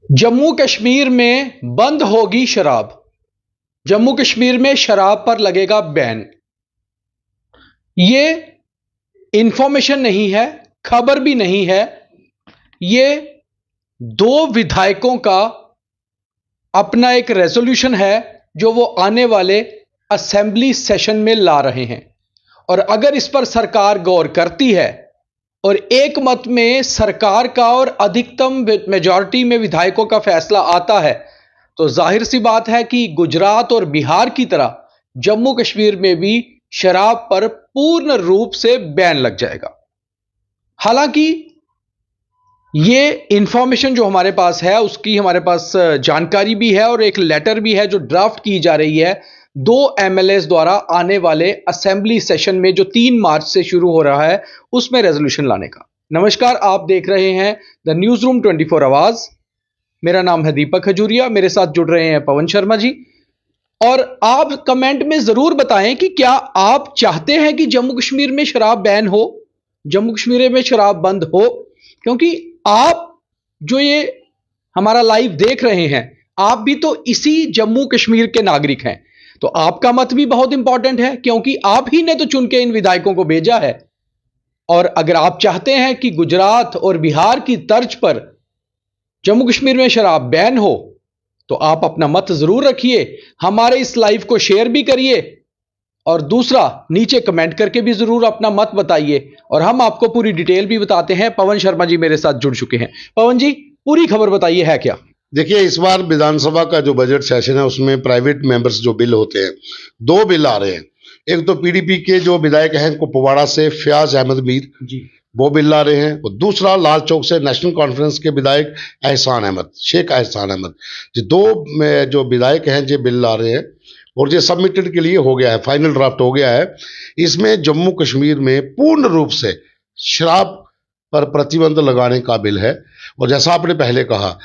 जम्मू कश्मीर में बंद होगी शराब। जम्मू कश्मीर में शराब पर लगेगा बैन। यह इंफॉर्मेशन नहीं है, खबर भी नहीं है। यह दो विधायकों का अपना एक रेजोल्यूशन है जो वो आने वाले असेंबली सेशन में ला रहे हैं। और अगर इस पर सरकार गौर करती है और एक मत में सरकार का और अधिकतम मेजॉरिटी में विधायकों का फैसला आता है, तो जाहिर सी बात है कि गुजरात और बिहार की तरह जम्मू कश्मीर में भी शराब पर पूर्ण रूप से बैन लग जाएगा। हालांकि ये इंफॉर्मेशन जो हमारे पास है उसकी हमारे पास जानकारी भी है और एक लेटर भी है जो ड्राफ्ट की जा रही है दो एमएलएस द्वारा आने वाले असेंबली सेशन में जो 3 मार्च से शुरू हो रहा है उसमें रेजोल्यूशन लाने का। नमस्कार, आप देख रहे हैं द न्यूज रूम 24 आवाज। मेरा नाम है दीपक हजूरिया, मेरे साथ जुड़ रहे हैं पवन शर्मा जी। और आप कमेंट में जरूर बताएं कि क्या आप चाहते हैं कि जम्मू कश्मीर में शराब बैन हो, जम्मू कश्मीर में शराब बंद हो। क्योंकि आप जो ये हमारा लाइव देख रहे हैं, आप भी तो इसी जम्मू कश्मीर के नागरिक हैं, तो आपका मत भी बहुत इंपॉर्टेंट है क्योंकि आप ही ने तो चुन के इन विधायकों को भेजा है। और अगर आप चाहते हैं कि गुजरात और बिहार की तर्ज पर जम्मू कश्मीर में शराब बैन हो, तो आप अपना मत जरूर रखिए, हमारे इस लाइव को शेयर भी करिए और दूसरा नीचे कमेंट करके भी जरूर अपना मत बताइए और हम आपको पूरी डिटेल भी बताते हैं। पवन शर्मा जी मेरे साथ जुड़ चुके हैं। पवन जी, पूरी खबर बताइए, है क्या? देखिए, इस बार विधानसभा का जो बजट सेशन है उसमें प्राइवेट मेंबर्स जो बिल होते हैं, 2 बिल आ रहे हैं। एक तो पीडीपी के जो विधायक हैं कुपवाड़ा से फयाज अहमद मीर जी, वो बिल ला रहे हैं, और दूसरा लाल चौक से नेशनल कॉन्फ्रेंस के विधायक एहसान अहमद, शेख एहसान अहमद, ये 2 जो विधायक हैं जो बिल ला रहे हैं और ये सबमिटेड के लिए हो गया है, फाइनल ड्राफ्ट हो गया है। इसमें जम्मू कश्मीर में पूर्ण रूप से शराब पर प्रतिबंध लगाने का बिल है। और जैसा आपने पहले कहा,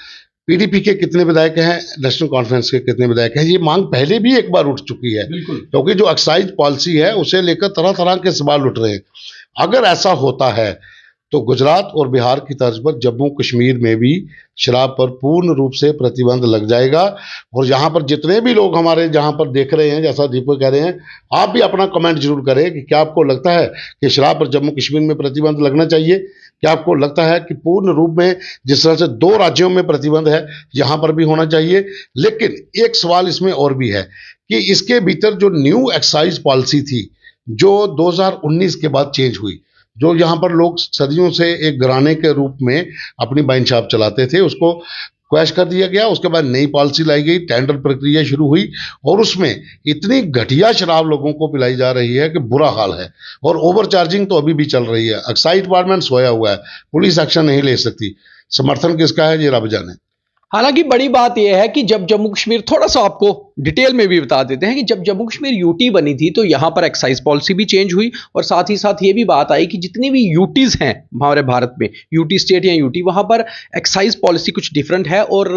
पीडीपी के कितने विधायक हैं, नेशनल कॉन्फ्रेंस के कितने विधायक हैं, ये मांग पहले भी एक बार उठ चुकी है, क्योंकि जो एक्साइज पॉलिसी है उसे लेकर तरह तरह के सवाल उठ रहे हैं। अगर ऐसा होता है तो गुजरात और बिहार की तर्ज पर जम्मू कश्मीर में भी शराब पर पूर्ण रूप से प्रतिबंध लग जाएगा। और यहाँ पर जितने भी लोग हमारे जहाँ पर देख रहे हैं, जैसा दीपक कह रहे हैं, आप भी अपना कमेंट जरूर करें कि क्या आपको लगता है कि शराब पर जम्मू कश्मीर में प्रतिबंध लगना चाहिए। क्या आपको लगता है कि पूर्ण रूप में जिस तरह से 2 राज्यों में प्रतिबंध है यहाँ पर भी होना चाहिए। लेकिन एक सवाल इसमें और भी है कि इसके भीतर जो न्यू एक्साइज पॉलिसी थी जो 2019 के बाद चेंज हुई, जो यहाँ पर लोग सदियों से एक घराने के रूप में अपनी वाइन शॉप चलाते थे, उसको क्वैश कर दिया गया। उसके बाद नई पॉलिसी लाई गई, टेंडर प्रक्रिया शुरू हुई और उसमें इतनी घटिया शराब लोगों को पिलाई जा रही है कि बुरा हाल है। और ओवर चार्जिंग तो अभी भी चल रही है। एक्साइज डिपार्टमेंट सोया हुआ है, पुलिस एक्शन नहीं ले सकती। समर्थन किसका है ये रब जाने। हालांकि बड़ी बात यह है कि जब जम्मू कश्मीर, थोड़ा सा आपको डिटेल में भी बता देते हैं कि जब जम्मू कश्मीर यूटी बनी थी तो यहां पर एक्साइज पॉलिसी भी चेंज हुई और साथ ही साथ ये भी बात आई कि जितनी भी यूटीज हैं हमारे भारत में, यूटी स्टेट या यूटी, वहां पर एक्साइज पॉलिसी कुछ डिफरेंट है और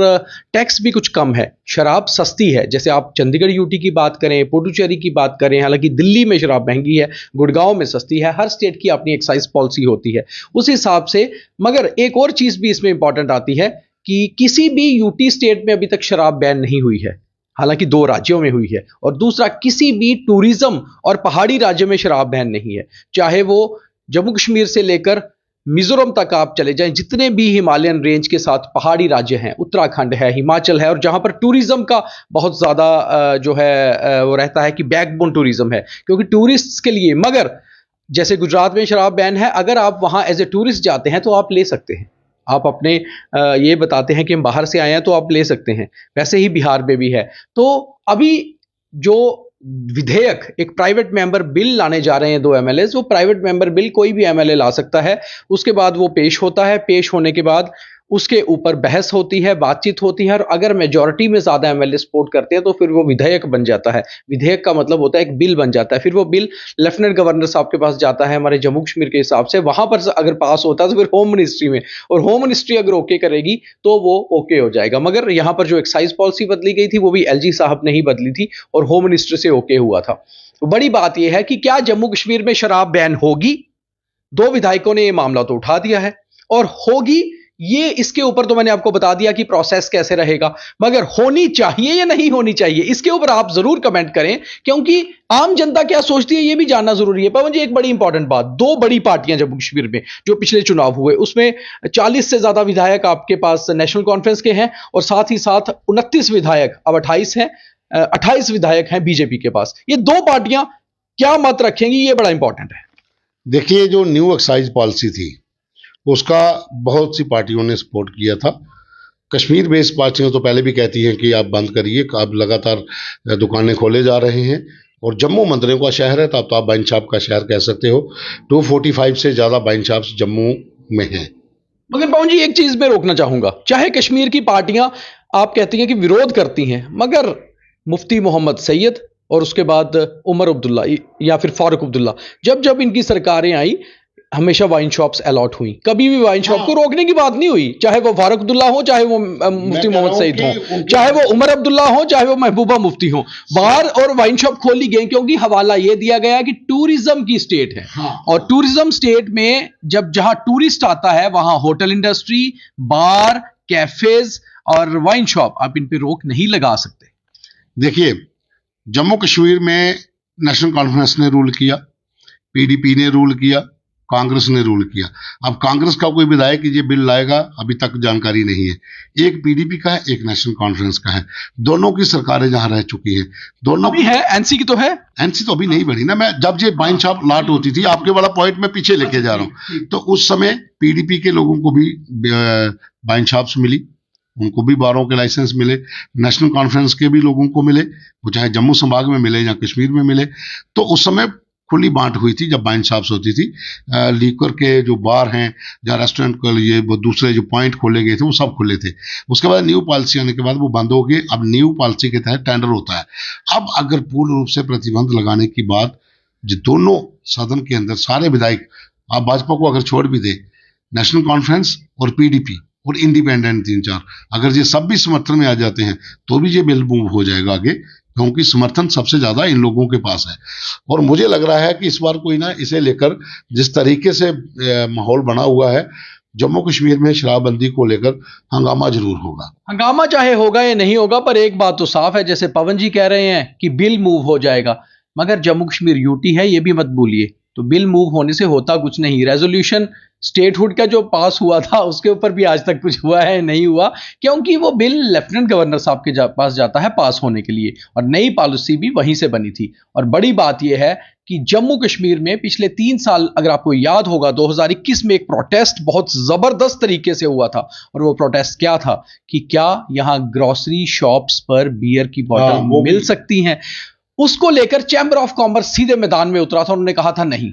टैक्स भी कुछ कम है। शराब सस्ती है, जैसे आप चंडीगढ़ यूटी की बात करें, पुडुचेरी की बात करें, हालांकि दिल्ली में शराब महंगी है, गुड़गांव में सस्ती है। हर स्टेट की अपनी एक्साइज पॉलिसी होती है उस हिसाब से। मगर एक और चीज भी इसमें इंपॉर्टेंट आती है कि किसी भी यूटी स्टेट में अभी तक शराब बैन नहीं हुई है, हालांकि 2 राज्यों में हुई है। और दूसरा, किसी भी टूरिज्म और पहाड़ी राज्य में शराब बैन नहीं है, चाहे वो जम्मू कश्मीर से लेकर मिजोरम तक आप चले जाएं, जितने भी हिमालयन रेंज के साथ पहाड़ी राज्य हैं, उत्तराखंड है, हिमाचल है, और जहां पर टूरिज्म का बहुत ज्यादा जो है वो रहता है कि बैकबोन टूरिज्म है क्योंकि टूरिस्ट्स के लिए। मगर जैसे गुजरात में शराब बैन है, अगर आप वहां एज ए टूरिस्ट जाते हैं तो आप ले सकते हैं, आप अपने ये बताते हैं कि हम बाहर से आए हैं तो आप ले सकते हैं। वैसे ही बिहार में भी है। तो अभी जो विधेयक, एक प्राइवेट मेंबर बिल लाने जा रहे हैं 2 एमएलए, वो प्राइवेट मेंबर बिल कोई भी एमएलए ला सकता है। उसके बाद वो पेश होता है, पेश होने के बाद उसके ऊपर बहस होती है, बातचीत होती है, और अगर मेजॉरिटी में ज्यादा एमएलए सपोर्ट करते हैं तो फिर वो विधेयक बन जाता है। विधेयक का मतलब होता है एक बिल बन जाता है। फिर वो बिल लेफ्टिनेंट गवर्नर साहब के पास जाता है हमारे जम्मू कश्मीर के हिसाब से, वहां पर अगर पास होता है तो फिर होम मिनिस्ट्री में, और होम मिनिस्ट्री अगर ओके करेगी तो वो ओके हो जाएगा। मगर यहां पर जो एक्साइज पॉलिसी बदली गई थी वो भी एलजी साहब ने ही बदली थी और होम मिनिस्ट्री से ओके हुआ था। तो बड़ी बात यह है कि क्या जम्मू कश्मीर में शराब बैन होगी? 2 विधायकों ने यह मामला तो उठा दिया है, और होगी ये इसके ऊपर तो मैंने आपको बता दिया कि प्रोसेस कैसे रहेगा, मगर होनी चाहिए या नहीं होनी चाहिए इसके ऊपर आप जरूर कमेंट करें, क्योंकि आम जनता क्या सोचती है ये भी जानना जरूरी है। पवन जी, एक बड़ी इंपॉर्टेंट बात, दो बड़ी पार्टियां जम्मू कश्मीर में जो पिछले चुनाव हुए उसमें 40 से ज्यादा विधायक आपके पास नेशनल कॉन्फ्रेंस के हैं और साथ ही साथ 29 विधायक, अब 28 हैं, 28 विधायक हैं बीजेपी के पास। ये दो पार्टियां क्या मत रखेंगी, ये बड़ा इंपॉर्टेंट है। देखिए, जो न्यू एक्साइज पॉलिसी थी उसका बहुत सी पार्टियों ने सपोर्ट किया था। कश्मीर बेस्ड पार्टियां तो पहले भी कहती हैं कि आप बंद करिए, आप लगातार दुकानें खोले जा रहे हैं, और जम्मू मंदिरों का शहर है तो आप वाइन शॉप का शहर कह सकते हो। 245 से ज़्यादा वाइन शॉप्स जम्मू में हैं। मगर पवन जी, एक चीज मैं रोकना चाहूंगा, चाहे कश्मीर की पार्टियां आप कहती हैं कि विरोध करती हैं, मगर मुफ्ती मोहम्मद सैयद और उसके बाद उमर अब्दुल्ला या फिर फारूक अब्दुल्ला, जब जब इनकी सरकारें आई हमेशा वाइन शॉप्स अलॉट हुई, कभी भी वाइन शॉप को रोकने की बात नहीं हुई, चाहे वो फारूक अब्दुल्ला हो, चाहे वो मुफ्ती मोहम्मद सईद हो, चाहे वो उमर अब्दुल्ला हो, चाहे वो महबूबा मुफ्ती हो, बाहर और वाइन शॉप खोली गई क्योंकि हवाला ये दिया गया कि टूरिज्म की स्टेट है। और टूरिज्म स्टेट में जब जहां टूरिस्ट आता है वहां होटल इंडस्ट्री, बार, कैफेज और वाइन शॉप, आप इन पे रोक नहीं लगा सकते। देखिए, जम्मू कश्मीर में नेशनल कॉन्फ्रेंस ने रूल किया, पीडीपी ने रूल किया, कांग्रेस ने रूल किया। अब कांग्रेस का कोई विधायक ये बिल लाएगा अभी तक जानकारी नहीं है। एक पीडीपी का है, एक नेशनल कॉन्फ्रेंस का है। दोनों की सरकारें जहां रह चुकी हैं, दोनों अभी है, एनसी की तो है, एनसी तो अभी नहीं बढ़ी ना। मैं जब ये वाइन शॉप लॉट होती थी, आपके वाला पॉइंट में पीछे लेके जा रहा हूं, तो उस समय पीडीपी के लोगों को भी वाइन शॉप्स मिली, उनको भी बारों के लाइसेंस मिले, नेशनल कॉन्फ्रेंस के भी लोगों को मिले, वो चाहे जम्मू संभाग में मिले या कश्मीर में मिले। तो उस समय खुली बांट हुई थी जब वाइन शॉप्स होती थी। लीकर के जो बार हैं या रेस्टोरेंट के लिए वो दूसरे जो पॉइंट खोले गए थे वो सब खुले थे। उसके बाद न्यू पॉलिसी आने के बाद वो बंद हो गए। अब न्यू पॉलिसी के तहत टेंडर होता है। अब अगर पूर्ण रूप से प्रतिबंध लगाने की बात, जो दोनों सदन के अंदर सारे विधायक, आप भाजपा को अगर छोड़ भी दे, नेशनल कॉन्फ्रेंस और पीडीपी और इंडिपेंडेंट 3-4, अगर ये सब भी समर्थन में आ जाते हैं तो भी ये बिल मूव हो जाएगा आगे, क्योंकि समर्थन सबसे ज्यादा इन लोगों के पास है। और मुझे लग रहा है कि इस बार कोई ना इसे लेकर, जिस तरीके से माहौल बना हुआ है, जम्मू कश्मीर में शराबबंदी को लेकर हंगामा जरूर होगा। हंगामा चाहे होगा या नहीं होगा, पर एक बात तो साफ है, जैसे पवन जी कह रहे हैं कि बिल मूव हो जाएगा, मगर जम्मू कश्मीर यूटी है ये भी मत भूलिए, तो बिल मूव होने से होता कुछ नहीं। रेजोल्यूशन स्टेटहुड का जो पास हुआ था उसके ऊपर भी आज तक कुछ हुआ है नहीं हुआ, क्योंकि वो बिल लेफ्टिनेंट गवर्नर साहब के पास जाता है पास होने के लिए, और नई पॉलिसी भी वहीं से बनी थी। और बड़ी बात यह है कि जम्मू कश्मीर में पिछले 3 साल, अगर आपको याद होगा, 2021 में एक प्रोटेस्ट बहुत जबरदस्त तरीके से हुआ था, और वो प्रोटेस्ट क्या था कि क्या यहां ग्रोसरी शॉप्स पर बियर की बॉटल मिल सकती हैं। उसको लेकर चैंबर ऑफ कॉमर्स सीधे मैदान में उतरा था, उन्होंने कहा था नहीं,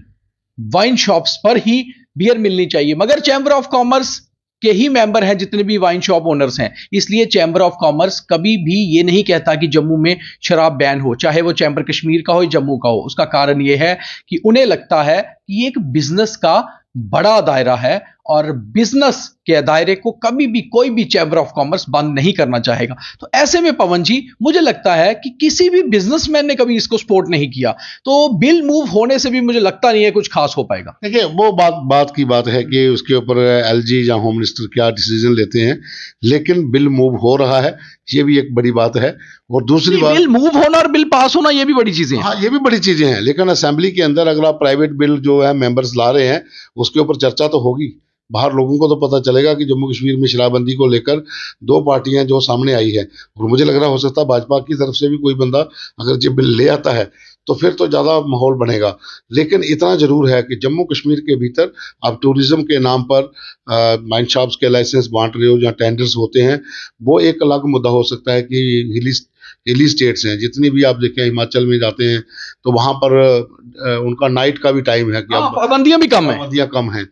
वाइन शॉप्स पर ही बियर मिलनी चाहिए। मगर चैंबर ऑफ कॉमर्स के ही मेंबर हैं जितने भी वाइन शॉप ओनर्स हैं, इसलिए चैंबर ऑफ कॉमर्स कभी भी ये नहीं कहता कि जम्मू में शराब बैन हो, चाहे वो चैंबर कश्मीर का हो या जम्मू का हो। उसका कारण ये है कि उन्हें लगता है कि ये एक बिजनेस का बड़ा दायरा है, और बिजनेस के दायरे को कभी भी कोई भी चैंबर ऑफ कॉमर्स बंद नहीं करना चाहेगा। तो ऐसे में पवन जी, मुझे लगता है कि किसी भी बिजनेसमैन ने कभी इसको सपोर्ट नहीं किया, तो बिल मूव होने से भी मुझे लगता नहीं है कुछ खास हो पाएगा। देखिए, वो बात की बात है कि उसके ऊपर एलजी या होम मिनिस्टर क्या डिसीजन लेते हैं, लेकिन बिल मूव हो रहा है, ये भी एक बड़ी बात है। और दूसरी बात, बिल मूव होना और बिल पास होना ये भी बड़ी चीजें हैं। हाँ, ये भी बड़ी चीजें हैं, लेकिन असेंबली के अंदर अगर आप प्राइवेट बिल जो है मेंबर्स ला रहे हैं, उसके ऊपर चर्चा तो होगी। बाहर लोगों को तो पता चलेगा कि जम्मू कश्मीर में शराबबंदी को लेकर 2 पार्टियां जो सामने आई है। और मुझे लग रहा हो सकता है भाजपा की तरफ से भी कोई बंदा अगर ये बिल ले आता है तो फिर तो ज़्यादा माहौल बनेगा। लेकिन इतना ज़रूर है कि जम्मू कश्मीर के भीतर आप टूरिज्म के नाम पर वाइन शॉप्स के लाइसेंस बांट रहे हो या टेंडर्स होते हैं, वो एक अलग मुद्दा हो सकता है कि हिली स्टेट्स हैं, जितनी भी आप देखें हिमाचल में जाते हैं तो वहाँ पर उनका नाइट का भी टाइम है कि पाबंदियां भी कम है, पाबंदियां कम हैं।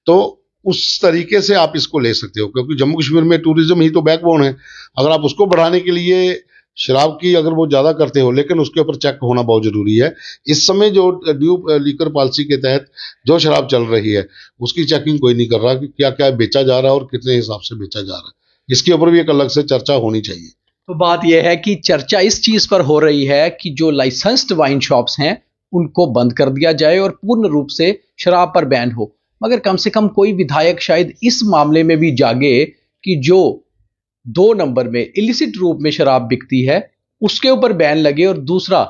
तो उस तरीके से आप इसको ले सकते हो, क्योंकि जम्मू कश्मीर में टूरिज्म ही तो बैकबोन है। अगर आप उसको बढ़ाने के लिए शराब की अगर वो ज़्यादा करते हो, लेकिन उसके ऊपर चेक होना बहुत ज़रूरी है। इस समय जो ड्यू लीकर पॉलिसी के तहत जो शराब चल रही है उसकी चेकिंग कोई नहीं कर रहा कि क्या क्या बेचा जा रहा है और कितने हिसाब से बेचा जा रहा है। इसके ऊपर भी एक अलग से चर्चा होनी चाहिए। तो बात यह है कि चर्चा इस चीज़ पर हो रही है कि जो लाइसेंस्ड वाइन शॉप्स हैं उनको बंद कर दिया जाए और पूर्ण रूप से शराब पर बैन हो। मगर कम से कम कोई विधायक शायद इस मामले में भी जागे कि जो 2 नंबर में इलिसिट रूप में शराब बिकती है उसके ऊपर बैन लगे, और दूसरा,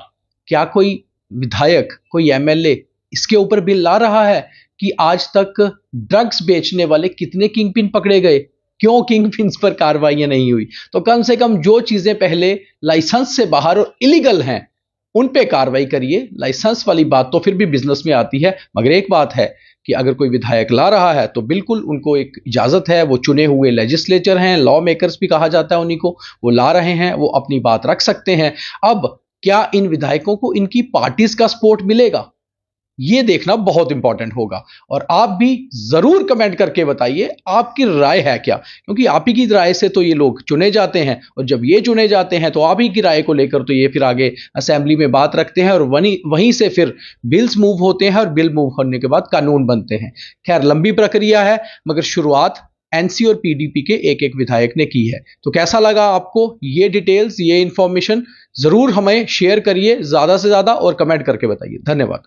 क्या कोई विधायक, कोई एमएलए इसके ऊपर बिल ला रहा है कि आज तक ड्रग्स बेचने वाले कितने किंगपिन पकड़े गए, क्यों किंगपिन्स पर कार्रवाइयां नहीं हुई? तो कम से कम जो चीजें पहले लाइसेंस से बाहर और इलीगल हैं उन पे कार्रवाई करिए। लाइसेंस वाली बात तो फिर भी बिजनेस में आती है, मगर एक बात है कि अगर कोई विधायक ला रहा है तो बिल्कुल उनको एक इजाजत है, वो चुने हुए लेजिस्लेचर हैं, लॉ मेकर्स भी कहा जाता है उन्हीं को, वो ला रहे हैं, वो अपनी बात रख सकते हैं। अब क्या इन विधायकों को इनकी पार्टीज का सपोर्ट मिलेगा, ये देखना बहुत इंपॉर्टेंट होगा। और आप भी जरूर कमेंट करके बताइए आपकी राय है क्या, क्योंकि आप ही की राय से तो ये लोग चुने जाते हैं, और जब ये चुने जाते हैं तो आप ही की राय को लेकर तो ये फिर आगे असेंबली में बात रखते हैं, और वहीं से फिर बिल्स मूव होते हैं, और बिल मूव होने के बाद कानून बनते हैं। खैर, लंबी प्रक्रिया है, मगर शुरुआत एनसी और पीडीपी के एक एक विधायक ने की है। तो कैसा लगा आपको ये डिटेल्स, ये इंफॉर्मेशन? जरूर हमें शेयर करिए ज्यादा से ज्यादा और कमेंट करके बताइए। धन्यवाद।